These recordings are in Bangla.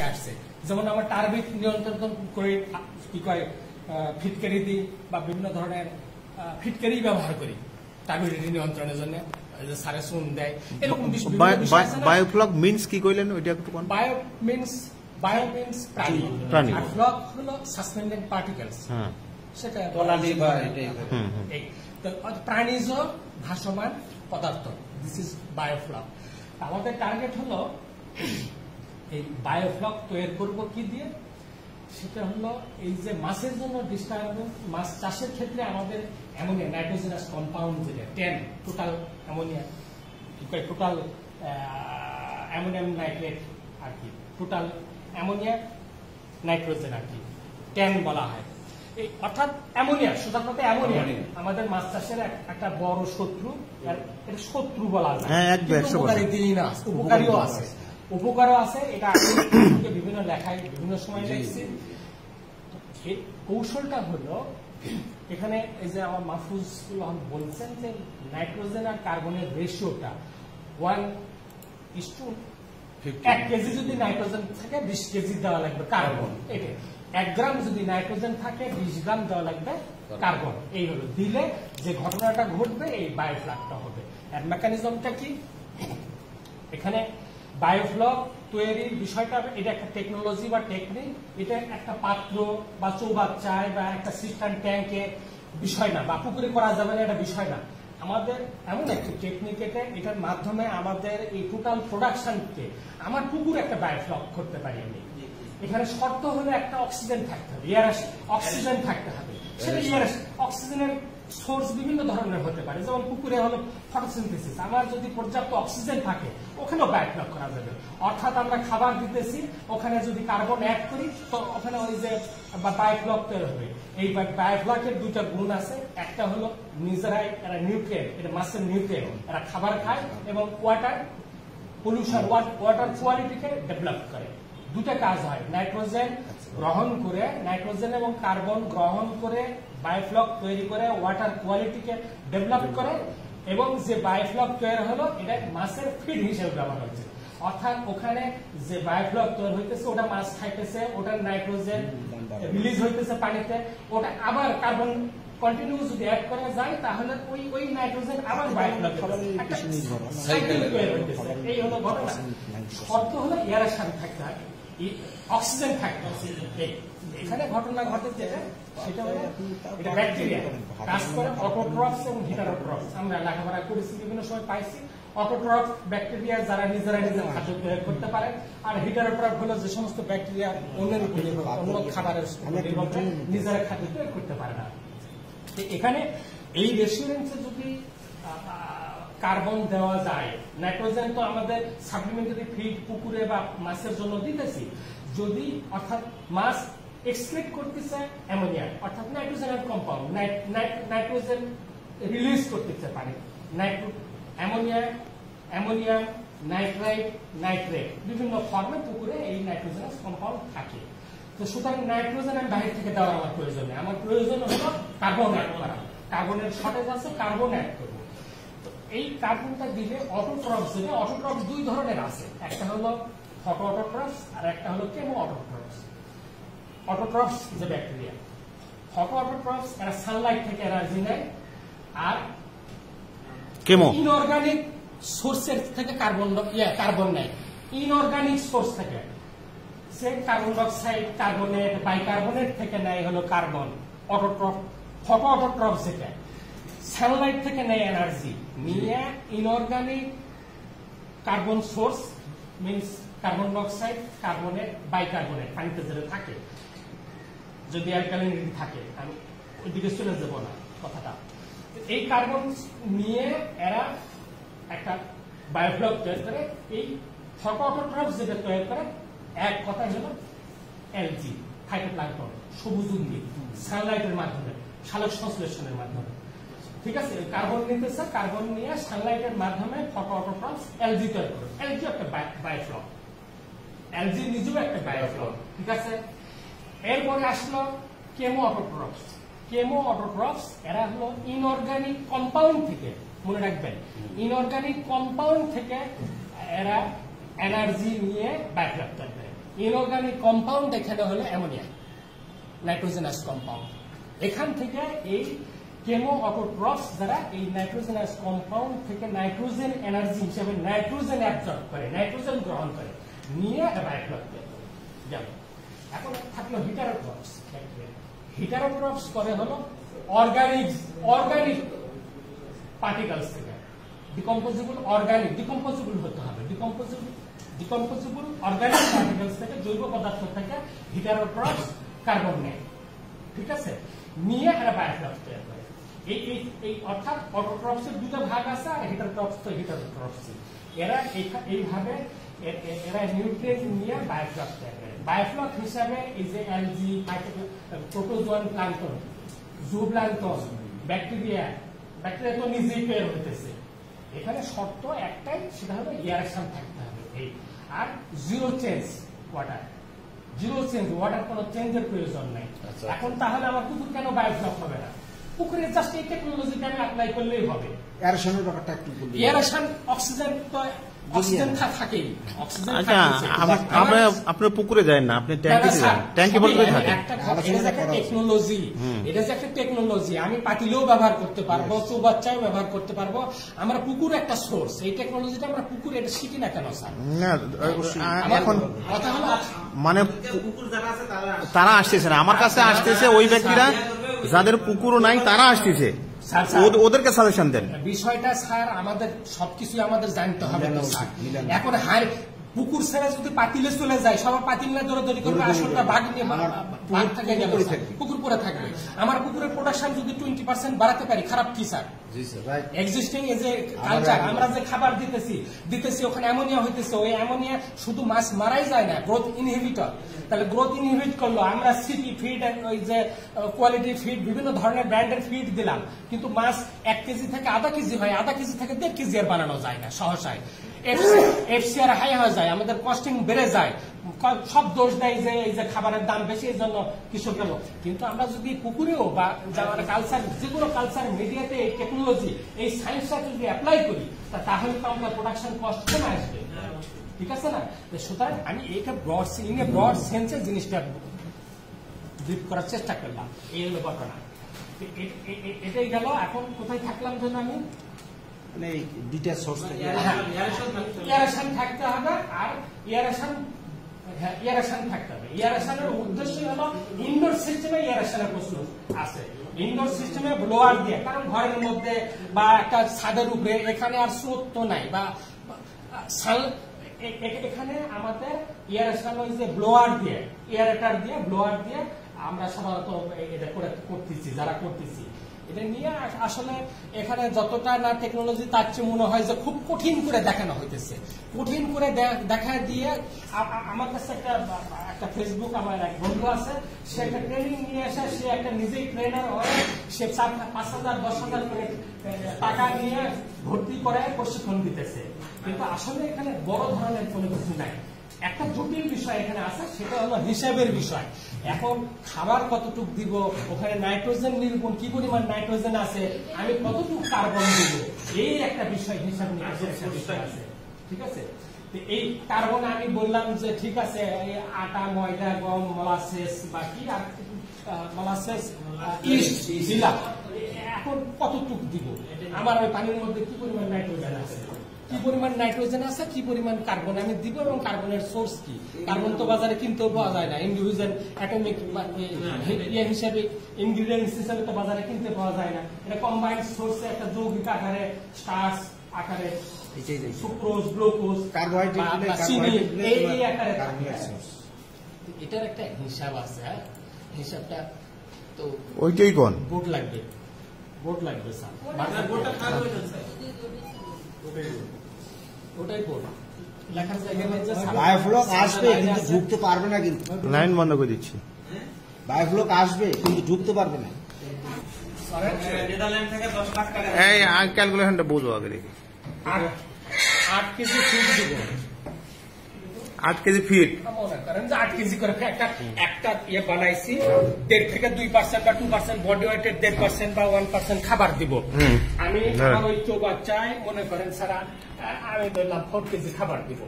আজকে আসছে। যেমন আমরা টার্বিক নিয়ন্ত্রণ করে কি কয় ফিটকারি দিই বা বিভিন্ন ধরনের ফিটকারি ব্যবহার করি টার্বিডিটি নিয়ন্ত্রণের জন্য, সারে চুন দেয় এরকম। বায়োফ্লক মিন্স কি কইলেন ওইটা একটু কোন? বায়ো মিন্স প্রাণী, আর ফ্লক হলো সাসপেন্ডেড পার্টিকেলস, সেটা প্রাণীজ ভাসমান পদার্থ। This is biofloc. আমাদের টার্গেট হলো এই বায়োফ্লক তৈরি করব কি দিয়ে, সেটা হলো এই যে মাছের জন্য ডিস্টার্বেন্স, মাছ চাষের ক্ষেত্রে আমাদের অ্যামোনিয়া নাইট্রোজেনাস কম্পাউন্ড যেটা 10 total ammonia, total ammonium nitrate আর কি, টোটাল অ্যামোনিয়া নাইট্রোজেন আর কি 10 বলা হয়। এই অর্থাৎ অ্যামোনিয়া, সোজা কথা অ্যামোনিয়া আমাদের মাছ চাষের একটা বড় শত্রু। এটা শত্রু বলা যায়, উপকারী দিই না, উপকারীও আছে, উপকারও আছে। এটা বিভিন্ন লেখায় বিভিন্ন সময় দেখছি। কৌশলটা হলো এখানে এই যে আমার মাহফুজুল আহম বলছেন যে নাইট্রোজেন আর কার্বনের রেশিওটা 1:1 কেজি যদি নাইট্রোজেন থাকে 20 কেজি দেওয়া লাগবে কার্বন। এটা 1 গ্রাম যদি নাইট্রোজেন থাকে 20 গ্রাম দেওয়া লাগবে কার্বন। এই হলো দিলে যে ঘটনাটা ঘটবে, এই বায়োফ্লকটা হবে। আর মেকানিজমটা কি, এখানে বায়োফ্লক তৈরির বিষয়টা, এটা একটা টেকনোলজি বা টেকনিক। এটা একটা পাত্র বা চৌবাচ্চায় বা একটা সিস্টেম ট্যাঙ্কে বিষয় না, বা পুকুরে করা যাবে না, এটা বিষয় না। আমাদের এমন একটি টেকনিক এটা, এটার মাধ্যমে আমাদের এই টোটাল প্রোডাকশনকে আমার পুকুরে একটা বায়োফ্লক করতে পারি আমি। এখানে শর্ত হলো একটা অক্সিজেন থাকতে হবে, অক্সিজেন থাকতে হবে। সেটা অক্সিজেনের সোর্স বিভিন্ন ধরনের হতে পারে, যেমন পুকুরে হলো ফটোসিনথেসিস। আমার যদি পর্যাপ্ত অক্সিজেন থাকে ওখানেও বায়োফ্লক করা যাবে। অর্থাৎ আমরা খাবার দিতেছি, ওখানে যদি কার্বন অ্যাড করি তো ওখানে ওই যে বায়োফ্লক তৈরি হবে। এই বায়োফ্লকের দুইটা গুণ আছে, একটা হলো নিজেরাই এরা নিউট্রিয়েন্ট, এটা মাছের নিউট্রিয়েন্ট, এরা খাবার খায় এবং ওয়াটার পলিউশন, ওয়াটার কোয়ালিটিকে ডেভেলপ করে। দুটা কাজ হয়, নাইট্রোজেন গ্রহণ করে, নাইট্রোজেন এবং কার্বন গ্রহণ করে বায়োফ্লক তৈরি করে ওয়াটার কোয়ালিটিকে ডেভেলপ করে, এবং যে বায়োফ্লক তৈরি হলো এটা মাছের ফিড হিসেবে ব্যবহার হচ্ছে। অর্থাৎ ওখানে যে বায়োফ্লক তৈরি হইতেছে ওটা মাছ খাইতেছে, ওটার নাইট্রোজেন রিলিজ হইতেছে পানিতে, ওটা আবার কার্বন কন্টিনিউ যদি অ্যাড করা যায় তাহলে ওই নাইট্রোজেন আবার বায়োফ্লক সাইকেল তৈরি হইতেছে। এই হলো ঘটনা। শর্ত হলো এয়ারেশন থাকতে হবে, অক্সিজেন থাকতে হবে। এখানে ঘটনা ঘটে যেটা, সেটা হলো এটা ব্যাকটেরিয়া কাজ করে অটোট্রফস এবং হেটারোট্রফস। আমরা লেখাপড়া করেছি, বিভিন্ন সময় পাইছি। অটোট্রফ ব্যাকটেরিয়া যারা নিজেরা নিজের খাদ্য তৈরি করতে পারে, আর হেটারোট্রফ হলো যে সমস্ত ব্যাকটেরিয়া অন্যের উপর নির্ভর, অন্য খাবারের নির্ভর করে নিজেরা খাদ্য তৈরি করতে পারে না। এখানে এই রেস্টুরেন্টে যদি কার্বন দেওয়া যায়, নাইট্রোজেন তো আমাদের সাপ্লিমেন্টারি ফিড পুকুরে বা মাছের জন্য দিতেছি, যদি অর্থাৎ মাছ এক্সক্রিট করতেছে অ্যামোনিয়া অর্থাৎ নাইট্রোজেনের কম্পাউন্ড, নাইট্রোজেন রিলিজ করতেছে পানি, অ্যামোনিয়া, নাইট্রাইট, নাইট্রেট, বিভিন্ন ফর্মে পুকুরে এই নাইট্রোজেনাস কম্পাউন্ড থাকে। তো সুতরাং নাইট্রোজেন আমি বাইরে থেকে দেওয়ার আমার প্রয়োজন নেই, আমার প্রয়োজন হলো কার্বন অ্যাড করা। কার্বনের শর্টেজ আছে, কার্বন অ্যাড করবো। তো এই কার্বনটা দিলে অটোট্রফস দেবে। অটোট্রফস দুই ধরনের আছে, একটা হলো ফটো অটোট্রফস আর একটা হলো কেমো অটোট্রফস। অটোট্রফস যে ব্যাকটেরিয়া, ফটো অটোট্রফস এরা সানলাইট থেকে এনার্জি নেয়, আর কেমো ইনঅর্গানিক সোর্সের থেকে কার্বন নেয়, ইনঅর্গানিক সোর্স থেকে। সে কার্বন ডাইঅক্সাইড, কার্বনেট, বাইকার্বনেট থেকে নেয় হলো কার্বন। অটোট্রফ, ফটো অটোট্রফ যেটা সানলাইট থেকে নেয় এনার্জি নিয়ে, inorganic carbon source means carbon dioxide, carbonate, bicarbonate পানিতে যেটা থাকে, যদি অ্যালকালিনিটি থাকে, আমি ওইদিকে চলে যাবো না কথাটা। এই কার্বন নিয়ে এরা একটা বায়োফ্লক তৈরি করে। এই ফটো অটোট্রফ যেটা তৈরি করে, এক কথা হলো এলজি, ফাইটোপ্লাঙ্কটন, সবুজ উদ্ভিদ, সানলাইটের মাধ্যমে, সালোক সংশ্লেষণের মাধ্যমে। ঠিক আছে, কার্বন নিতেছে, কার্বন নিয়ে সানলাইটের মাধ্যমে ফটো অটোট্রফস এলজি তৈরি করে। এলজি একটা বায়োফ্লক, এলজি নিজেও একটা বায়োফ্লক। ঠিক আছে, এরপরে আসলো কেমো অটোট্রফস। কেমো অটোট্রফস এরা হলো ইনঅর্গানিক কম্পাউন্ড থেকে, মনে রাখবেন, ইনঅর্গানিক কম্পাউন্ড থেকে এরা এনার্জি নিয়ে বায়োফ্লক তৈরি করে। ইনঅর্গানিক কম্পাউন্ড এখানে হলো অ্যামোনিয়া, নাইট্রোজেনাস কম্পাউন্ড। এখান থেকে এই কেমো অটোট্রফস দ্বারা এই নাইট্রোজেনাস কম্পাউন্ড থেকে নাইট্রোজেন এনার্জি হিসেবে নাইট্রোজেন অ্যাবজর্ব করে, নাইট্রোজেন গ্রহণ করে, নিয়ে বায়োফ্লক যেমন এখন থাকলো হিটারোট্রফস। হিটারোট্রফস করে হলো অর্গানিক পার্টিকেলস থেকে, ডিকম্পোজিবল অর্গানিক, ডিকম্পোজিবল হতে হবে, ডিকম্পোজিবল অর্গানিক পার্টিকেলস থেকে, জৈব পদার্থ থেকে হিটারোট্রফস কার্বন নেয়, ঠিক আছে, নিয়ে এরা বায়োফ্লক তৈরি করে। এই অর্থাৎ অটোট্রফসের দুটো ভাগ আছে, আর হিটারোট্রফস তো হিটারোট্রফস, এরা এইভাবে এরা নিউট্রিয়েন্ট নিয়ে বায়োফ্লক তৈরি করে। বায়োফ্লক হিসাবে এই যে algid, protozoan plankton, zooplankton, bacteria তো নিজেই তৈরি হইতেছে। এখানে শর্ত একটাই, সেটা হলো এয়ারেশন থাকতে হবে, এই আর জিরো চেঞ্জ ওয়াটার, কোনো চেঞ্জের প্রয়োজন নাই। এখন তাহলে আমার পুকুর কেন বায়োফ্লক হবে না? পুকুরে জাস্ট এই টেকনোলজিটা আমি অ্যাপ্লাই করলেই হবে। এয়ারেশনের ব্যাপারটা একটু বলুন। এয়ারেশন, অক্সিজেন তো অক্সিজেন থাকেই, অক্সিজেন আচ্ছা, আপনি পুকুরে যায় না, আপনি ট্যাঙ্কি বলতে থাকে। টেকনোলজি, এটা যে একটা টেকনোলজি, আমি পাতিলেও ব্যবহার করতে পারবো, চৌবাচ্চাও ব্যবহার করতে পারবো। আমরা পুকুর একটা সোর্স, এই টেকনোলজিটা আমরা পুকুরে এটা শিখি না কেন স্যার? এখন কথা হলো মানে তারা আসতেছে না, আমার কাছে আসতেছে ওই ব্যক্তিরা যাদের পুকুরও নাই, তারা আসতেছে, ওদেরকে সাজেশন দেন। বিষয়টা স্যার আমাদের সবকিছু আমাদের জানতে হবে তো স্যার। এখন পুকুর ছেড়ে যদি পাতিলে চলে যায়, সবার পাতিল না দৌড়াদৌড়ি করবে, আসলটা ভাগ নিয়ে ভাগ থাকে, পুকুর পরে থাকবে। আমার পুকুরের প্রোডাকশন যদি 20% বাড়াতে পারি, খারাপ কি স্যার? এক্সিস্টিং এ যে কালচার, আমরা যে খাবার দিতেছি ওখানে অ্যামোনিয়া হইতেছে, ওই অ্যামোনিয়া শুধু মাছ মারাই যায় না, গ্রোথ ইনহিবিটর। তাহলে গ্রোথ ইনহিবিট করলো, আমরা সিপি ফিড, ওই যে কোয়ালিটি ফিড, বিভিন্ন ধরনের ব্র্যান্ডের ফিড দিলাম, কিন্তু মাছ 1 কেজি থেকে আধা কেজি হয়, আধা কেজি থেকে 1.5 কেজি আর বানানো যায় না সহসায়। এফসিআর হাই হয়ে যায়, আমাদের কস্টিং বেড়ে যায়, সব দোষ দেয় যে এই যে খাবারের দাম বেশি, এই জন্য কৃষকের। কিন্তু আমরা যদি পুকুরেও বা কালচার, যেগুলো কালচার মিডিয়াতে এই টেকনোলজি, এই সায়েন্সটা যদি অ্যাপ্লাই করি, তাহলে তো আমরা প্রোডাকশন কস্ট কমে আসবে, ঠিক আছে না? সুতরাং আমি এইটা ব্রড সেন্সে জিনিসটা ব্রিফ করার চেষ্টা করলাম, এই হলো ঘটনা। এটাই গেল। এখন কোথায় থাকলাম যেন আমি? এয়ারেশন থাকতে হবে, আর এয়ারেশন থাকতে হবে। এয়ারেশনের উদ্দেশ্য হলো ইনডোর সিস্টেমে এয়ারেশনের প্রশ্ন আছে। ইনডোর সিস্টেমে ব্লোয়ার দিয়ে, কারণ ঘরের মধ্যে বা একটা ছাদের উপরে, এখানে আর স্রোত তো নাই, বা এখানে আমাদের এয়ারেশন ওই যে ব্লোয়ার দিয়ে, এয়ারেটার দিয়ে, ব্লোয়ার দিয়ে আমরা সাধারণত এটা করতেছি, যারা করতেছি এটা নিয়ে। আসলে এখানে যতটা না টেকনোলজি, তার চেয়ে মনে হয় যে খুব কঠিন করে দেখানো হইতেছে, কঠিন করে দেখা দিয়ে। আমার কাছে একটা ফেসবুক, আমার এক বন্ধু আছে, সে একটা ট্রেনিং নিয়ে আসে, সে একটা নিজেই ট্রেনার হয়, সে 5,000 10,000 করে টাকা নিয়ে ভর্তি করে প্রশিক্ষণ দিতেছে। কিন্তু আসলে এখানে বড় ধরনের কোনো কিছু নাই। একটা জটিল বিষয় এখানে আছে, সেটা হলো হিসাবের বিষয়। এখন খাবার কতটুক দিব, ওখানে নাইট্রোজেন নিরূপণ, কি পরিমাণ নাইট্রোজেন আছে, আমি কতটুকু কার্বন দিব, এই একটা বিষয়, হিসাব নিকাশের একটা বিষয় আছে, ঠিক আছে? এই কার্বন আমি বললাম যে ঠিক আছে, আটা, ময়দা, গম, মোলাসেস বা কি আর মোলাসেস, ইস্ট দিলাম, এখন কতটুক দিব, আমার ওই পানির মধ্যে কি পরিমাণ নাইট্রোজেন আছে, কি পরিমাণ কার্বন আমি দিব, এবং কার্বনের সোর্স কি? কার্বন তো বাজারে কিনতেও পাওয়া যায় না, ইন্ডিভিজুয়াল অ্যাটমিক হিসাবে, ইনগ্রিডিয়েন্টস হিসাবে তো বাজারে কিনতে পাওয়া যায় না। এটা কম্বাইন্ড সোর্সে একটা যৌগিক আকারে, স্টার্চ আকারে, সুক্রোজ, গ্লুকোজ, কার্বোহাইড্রেট, চিনি, এই আকারে এটার একটা হিসাব আছে। হিসাবটা তো ওইটাই কোন বোর্ড লাগবে স্যার, ওটাই বোর্ড লেখার জায়গায়। বায়োফ্লক আসবে কিন্তু ঢুকতে পারবে না, কিন্তু লাইন বন্ধ করে দিচ্ছি। বায়োফ্লক আসবে কিন্তু ঢুকতে পারবে না। এই ক্যালকুলেশনটা বুঝবো আগে দেখি। 8 কেজি ফিট দিব, 8 কেজি ফিট, মনে করেন যে 8 কেজি করে একটা ইয়ে বানাইছি, 1.5 থেকে 2% বা 2% বডি ওয়েটের 1.5% বা 1% খাবার দিব। আমি আমার ওই চৌবাচ্চায় মনে করেন স্যার আমি ধরলাম 4 কেজি খাবার দিব,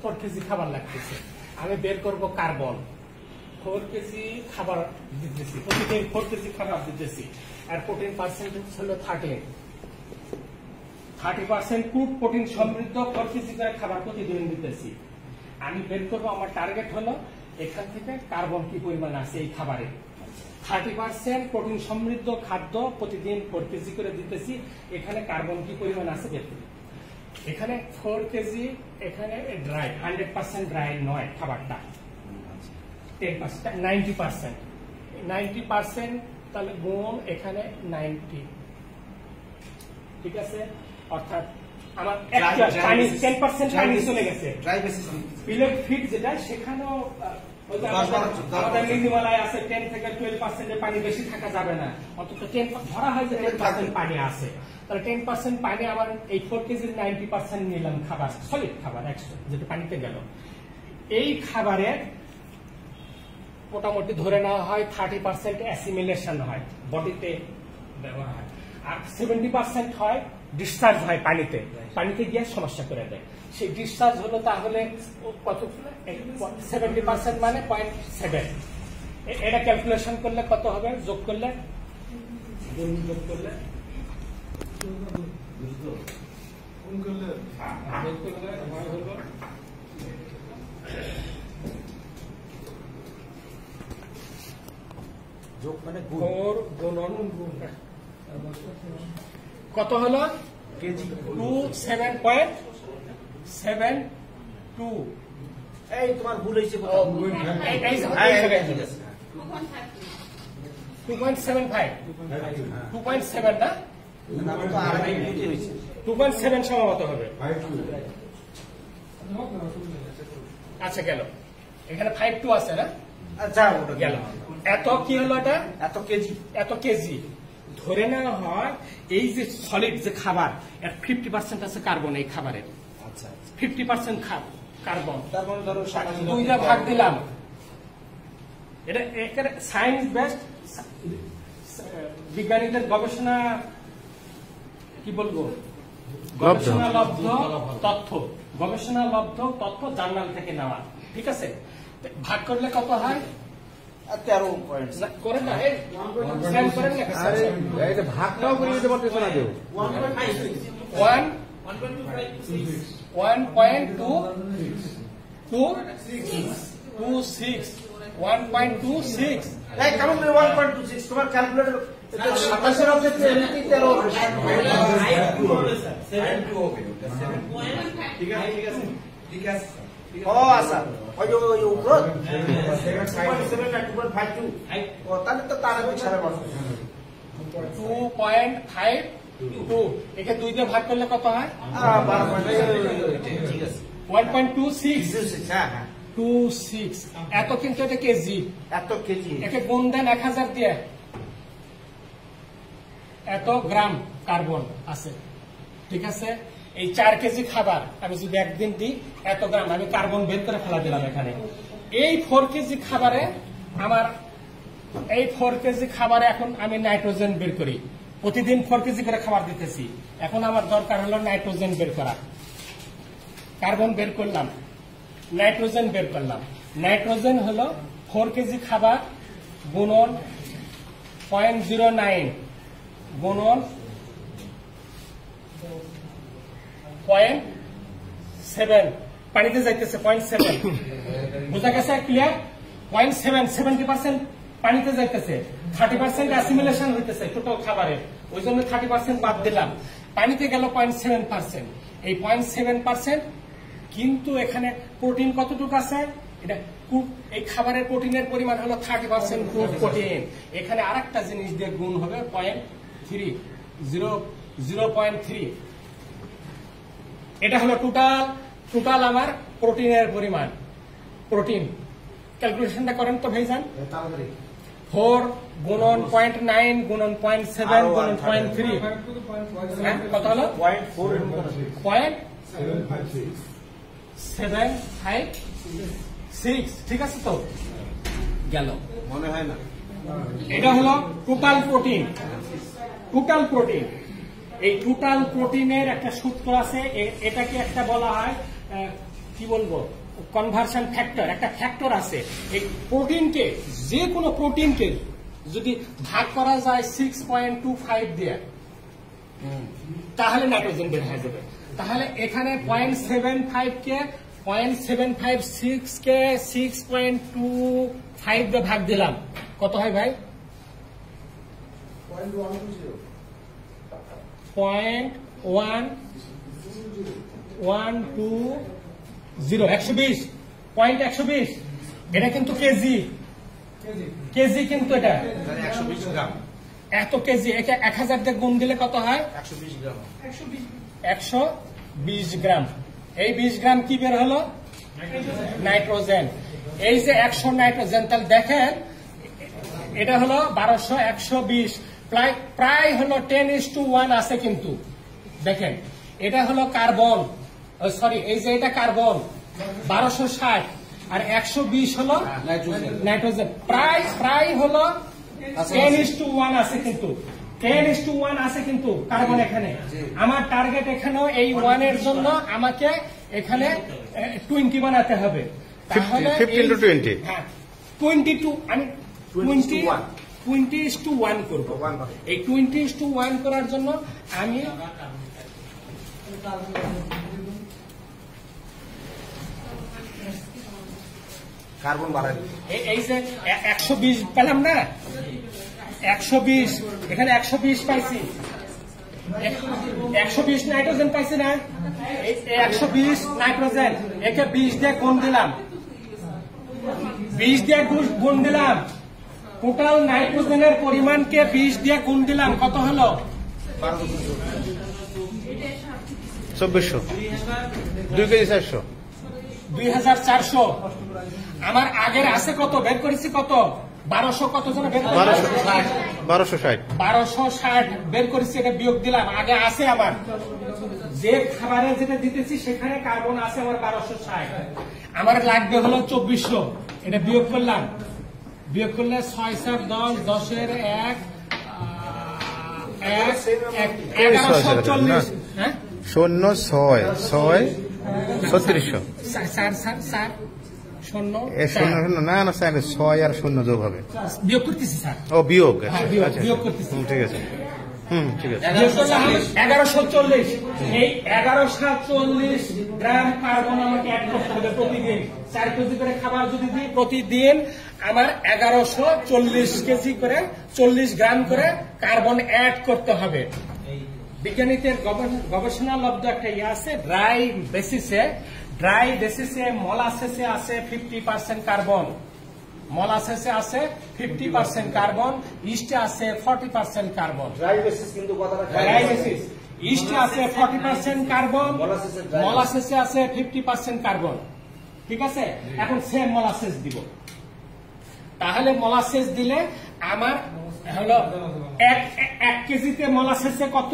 4 কেজি খাবার লাগতেছে। আমি বের করব কার্বন 4 কেজি খাবার দিতেছি, প্রতিদিন 4 কেজি খাবার দিতেছি, আর প্রোটিন পার্সেন্টেজ হলো 30% কুড প্রোটিন সমৃদ্ধ 4 কেজি করে খাবার প্রতিদিন দিতেছি। আমি বের করবো, আমার টার্গেট হলো এখান থেকে কার্বন কি পরিমাণ আছে এই খাবারে। 30% প্রোটিন সমৃদ্ধ খাদ্য প্রতিদিন 4 কেজি করে দিতেছি, এখানে কার্বন কি পরিমাণ আছে বের করি। এখানে 4 কেজি, এখানে ড্রাই, 100% ড্রাই নয় খাবারটা, 10%, 90%, তাহলে গুণ এখানে 90, ঠিক আছে। অর্থাৎ আমার 10% পানি চলে গেছে। বিলেট ফিট যেটা, সেখানেও আমাদের নীতিমালায় আছে 10 থেকে 12% পানি বেশি থাকা যাবে না, অন্তত 10 ধরা হয় যে 10% পানি আছে। তাহলে 10% পানি আমার এই 4 কেজির 90% নিলাম খাবার, সলিড খাবার 100 যেটা পানিতে গেল। এই খাবারে মোটামুটি ধরে নেওয়া হয় 30% অ্যাসিমিলেশন হয়, বডিতে ব্যবহার হয়, আর 70% হয় ডিসচার্জ হয় পানিতে, পানিতে গিয়ে সমস্যা করে দেয়। সেই ডিসচার্জ হলো তাহলে কত, 70% মানে 0.7। এটা ক্যালকুলেশন করলে কত হবে, যোগ করলে কত হলো, 27.72। এই তোমার ভুল হয়েছে, 2.7 না, 2.7 সম্ভবত হবে। আচ্ছা গেল, এখানে 5.2 আছে না, আচ্ছা গেল। এত কি হলো, এটা এত কেজি ধরে নেওয়া হয়। এই যে সলিড যে খাবার, এর 50% আছে কার্বন এই খাবারের, 50% কার্বন। তার মানে ধরো 2 ভাগ দিলাম, এটা একের সায়েন্স বেসড, বিজ্ঞানীদের গবেষণা কি বলবো, গবেষণালব্ধ তথ্য জার্নাল থেকে নেওয়া, ঠিক আছে। ভাগ করলে কত হয়, 13 পয়েন্ট করে না, ভাগটাও করে দিতে পারতেছো না কেউ। 1.26 এই কেমন 1.26 তোমার ক্যালকুলেটর 27 এর ক্ষেত্রে এমনিতেই 13 হবে। ঠিক আছে। ও আচ্ছা, ওই যে উপর 7.7 না 2.52, ও তাহলে তো তার পিছনে বসে 2.52, একে 2 দিয়ে ভাগ করলে কত হয়, 1.26। হ্যাঁ হ্যাঁ 26 এত, কিন্তু এটা কেজি, একে গুণ দেন 1000 দিয়ে, এত গ্রাম কার্বন আছে, ঠিক আছে। এই 4 কেজি খাবার আমি যদি একদিন দিই, এত গ্রাম আমি কার্বন বের করে ফেলা দিলাম এখানে। এই 4 কেজি খাবারে এখন আমি নাইট্রোজেন বের করি, প্রতিদিন 4 কেজি করে খাবার দিতেছি। এখন আমার দরকার হলো নাইট্রোজেন বের করা। কার্বন বের করলাম, নাইট্রোজেন বের করলাম। নাইট্রোজেন হলো 4 কেজি খাবার গুণন 0.09 গুণন 0.7, পানিতে যাইতেছে 0.7, বোঝা গেছে, ক্লিয়ার। 0.7, 70% পানিতে যাইতেছে, 30% অ্যাসিমিলেশন হইতেছে টোটাল খাবারের, ওই জন্য 30% বাদ দিলাম। পানিতে গেল 0.7%, এই 0.7%। কিন্তু এখানে প্রোটিন কতটুকু আছে, এটা এই খাবারের প্রোটিনের পরিমাণ হলো 30% ফুড প্রোটিন। এখানে আরেকটা জিনিস দিয়ে গুণ হবে 0.3। এটা হলো টোটাল আমার প্রোটিনের পরিমাণ। প্রোটিন ক্যালকুলেশনটা করেন তো ভাইজান, 4 গুণন 0.9 গুণন 0.7 গুণন 0.3, কত হলো 0.756, ঠিক আছে তো, গেল মনে হয় না। এটা হলো টোটাল প্রোটিন। এই টোটাল প্রোটিনের একটা সূত্র আছে, এটাকে একটা বলা হয় কি বলবো, কনভার্সন ফ্যাক্টর, একটা ফ্যাক্টর আছে। এই প্রোটিনকে, যে কোনো প্রোটিনকে যদি ভাগ করা যায় 6.25 দিয়ে, তাহলে নাইট্রোজেন বের হয়ে যাবে। তাহলে এখানে 0.75 কে 0.756 কে 6.25 দিয়ে ভাগ দিলাম, কত হয় ভাই? 0.1120, 120, 120। এটা কিন্তু কেজি, কেজি কিন্তু এটা 120 গ্রাম। এত কেজি, একে 1000 দিয়ে গুণ দিলে কত হয়? 120 গ্রাম। 120 গ্রাম। এই 20 গ্রাম কি বের হলো? নাইট্রোজেন। এই যে 100 নাইট্রোজেন, তাহলে দেখেন এটা হলো 1200, 120, প্রায় হলো 10:1 আছে কিন্তু। দেখেন এটা হলো কার্বন, সরি এই যে এটা কার্বন 1260, আর 120 হলো নাইট্রোজেন। প্রায় হলো 10:1 আছে কিন্তু, 10:1 আছে কিন্তু কার্বন এখানে। আমার টার্গেট এখানেও এই 1 এর জন্য আমাকে এখানে 20 বানাতে হবে। তাহলে 15 to 20, হ্যাঁ 22, আমি 20:1 করবো। এই 20:1 করার জন্য আমি কার্বন বাড়াই, এই যে 120 পেলাম না, 120, এখানে 120 পাইছি, 120 নাইট্রোজেন পাইছি না, এই 120 নাইট্রোজেন, একে 20 দিয়ে গুণ দিলাম, 20 দিয়ে গুণ দিলাম, টোটাল নাইট্রোজেনের পরিমাণকে 20 দিয়ে গুণ দিলাম, কত হলো? 2400, 2 কেজি 400, 2400। আমার আগের আছে কত বের করেছি, কত? 1200, কত জন বের করেছি? 1260, 1260 বের করেছি, এটা বিয়োগ দিলাম। আগে আছে আমার যে খাবারে যেটা দিতেছি সেখানে কার্বন আছে আমার 1260, আমার লাগবে হলো 2400, এটা বিয়োগ করলাম, বিয়োগ করলে 6 7 10, 10 এর 1, 1140, হ্যাঁ 0 6 6 3600, স্যার 0 না 6 আর 0 যোগ হবে, বিয়োগ করতেছি স্যার। ও বিয়োগ, হ্যাঁ, আচ্ছা বিয়োগ করতেছি। ঠিক আছে, ঠিক আছে। 1140, এই 1140 গ্রাম কার্বন আমাকে অ্যাড করতে হবে প্রতিদিন। 4 কেজি করে খাবার যদি দিই প্রতিদিন, আমার 1140 কেজি করে 40 গ্রাম করে কার্বন অ্যাড করতে হবে। বিজ্ঞানীদের গবেষণালব্ধ একটা ইয়ে আছে, ড্রাই বেসিসে মলাসেসে আছে 50% কার্বন, মলাসেসে আছে 50% কার্বন, ইস্টে আছে 40% কার্বন। ড্রাই বেসিস কিন্তু কথাটা ড্রাই বেসিস, ইস্টে আছে 40% কার্বন, মলাসেসে আছে 50% কার্বন। ঠিক আছে, এখন সেম মলাসেস দিব। তাহলে মলাসেস দিলে আমার হলো 1 কেজিতে মলাসেসে কত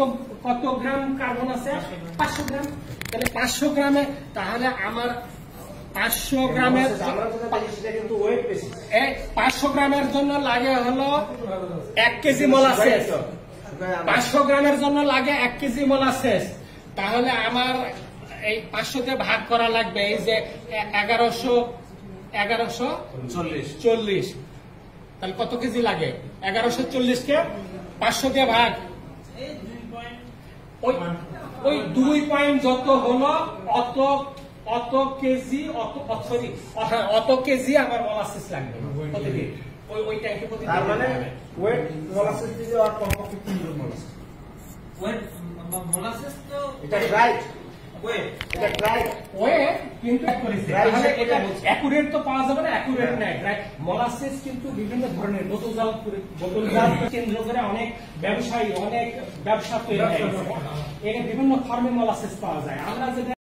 গ্রাম কার্বন আছে? 500 গ্রাম। তাহলে 500 গ্রামে, তাহলে আমার 500 গ্রামের, আমরা যেটা দেখি সেটা কিন্তু ওয়েট বেসিস। 500 গ্রামের জন্য লাগে হলো 1 কেজি মলাসেস, 500 গ্রামের জন্য লাগে 1 কেজি মলাসেস। তাহলে আমার এই 500 তে ভাগ করা লাগবে, এই যে 1140, তাহলে কত কেজি লাগে? 1140 কে 500 দিয়ে ভাগ, ওই 2 পয়েন্ট যত হলো অত কেজি, অত কেজি আমার মলাসেস লাগবে প্রতিদিন। ওই ট্যাঙ্কে প্রতিদিন। তার মানে ওয়েট মোলাসেস দিলে আর কমপক্ষে 3 জন মোলাসেস। ওয়েট মোলাসেস তো এটা রাইট ওয়েট, এটা রাইট ওয়েট কিন্তু তাহলে এটা অ্যাকুরেট তো পাওয়া যাবে না, অ্যাকুরেট নাই। মোলাসেস কিন্তু বিভিন্ন ধরনের বোতলজাত কেন্দ্র করে অনেক ব্যবসায়ী, অনেক ব্যবসা তৈরি হয়ে গেছে, এখানে বিভিন্ন ফর্মে মোলাসেস পাওয়া যায়। আমরা যেটা